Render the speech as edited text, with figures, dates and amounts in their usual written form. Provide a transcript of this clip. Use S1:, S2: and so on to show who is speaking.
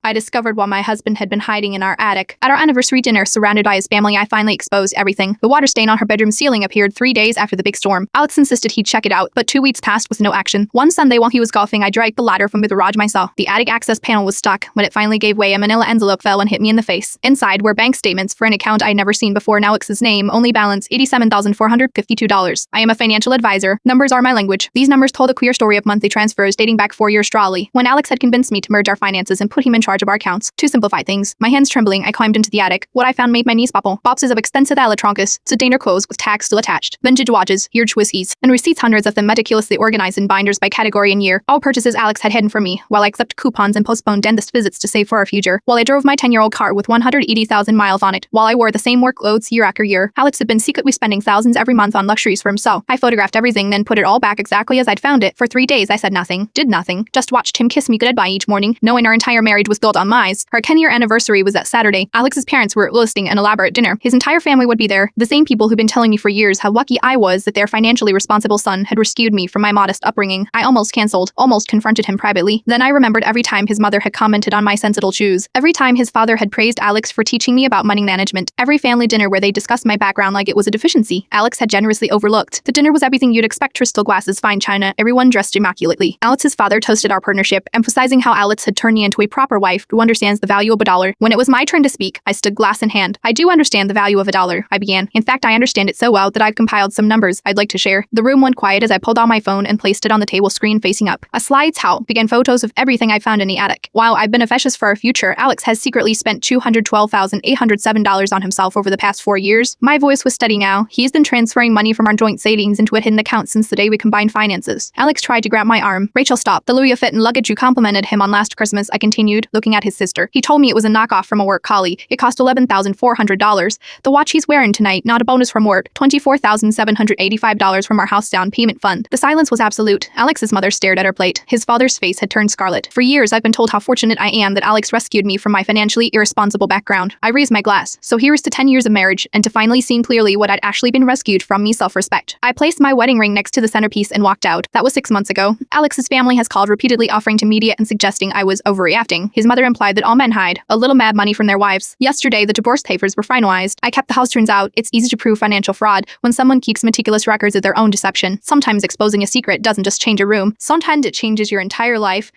S1: I discovered what my husband had been hiding in our attic. At our anniversary dinner, surrounded by his family, I finally exposed everything. The water stain on her bedroom ceiling appeared 3 days after the big storm. Alex insisted he'd check it out, but 2 weeks passed with no action. One Sunday while he was golfing, I dragged the ladder from the garage myself. The attic access panel was stuck. When it finally gave way, a manila envelope fell and hit me in the face. Inside were bank statements for an account I'd never seen before, and Alex's name, only balance $87,452. I am a financial advisor. Numbers are my language. These numbers told a queer story of monthly transfers dating back 4 years strawly, when Alex had convinced me to merge our finances and put him in charge of our accounts. To simplify things, my hands trembling, I climbed into the attic. What I found made my knees bobble. Boxes of expensive electronics, sedainer clothes with tags still attached, vintage watches, huge whiskeys, and receipts, hundreds of them meticulously organized in binders by category and year. All purchases Alex had hidden from me, while I clipped coupons and postponed dentist visits to save for our future. While I drove my 10-year-old car with 180,000 miles on it. While I wore the same work clothes year after year, Alex had been secretly spending thousands every month on luxuries for himself. I photographed everything, then put it all back exactly as I'd found it. For 3 days I said nothing, did nothing, just watched him kiss me goodbye each morning, knowing our entire marriage was built on lies. Our 10-year anniversary was that Saturday. Alex's parents were listing an elaborate dinner. His entire family would be there, the same people who'd been telling me for years how lucky I was that their financially responsible son had rescued me from my modest upbringing. I almost confronted him privately. Then I remembered every time his mother had commented on my sensible shoes, every time his father had praised Alex for teaching me about money management, every family dinner where they discussed my background like it was a deficiency Alex had generously overlooked. The dinner was everything you'd expect: crystal glasses, fine china, everyone dressed immaculately. Alex's father toasted our partnership, emphasizing how Alex had turned me into a proper wife who understands the value of a dollar. When it was my turn to speak, I stood glass in hand. I do understand the value of a dollar, I began. In fact, I understand it so well that I've compiled some numbers I'd like to share. The room went quiet as I pulled out my phone and placed it on the table screen facing up. A slideshow began photos of everything I found in the attic. While I've been officious for our future, Alex has secretly spent $212,807 on himself over the past 4 years. My voice was steady now. He's been transferring money from our joint savings into a hidden account since the day we combined finances. Alex tried to grab my arm. Rachel stopped. The Louis fit and luggage you complimented him on last Christmas, I continued, looking at his sister. He told me it was a knockoff from a work collie. It cost $11,400. The watch he's wearing tonight, not a bonus from work. $24,785 from our house down payment fund. The silence was absolute. Alex's mother stared at her plate. His father's face had turned scarlet. For years, I've been told how fortunate I am that Alex rescued me from my financially irresponsible background. I raised my glass. So here's to 10 years of marriage, and to finally seeing clearly what I'd actually been rescued from: me self-respect. I placed my wedding ring next to the centerpiece and walked out. That was 6 months ago. Alex's family has called repeatedly, offering to media and suggesting I was overreacting. His mother implied that all men hide a little mad money from their wives. Yesterday, the divorce papers were finalized. I kept the house. Turns out, it's easy to prove financial fraud when someone keeps meticulous records of their own deception. Sometimes exposing a secret doesn't just change a room. Sometimes it changes your entire life.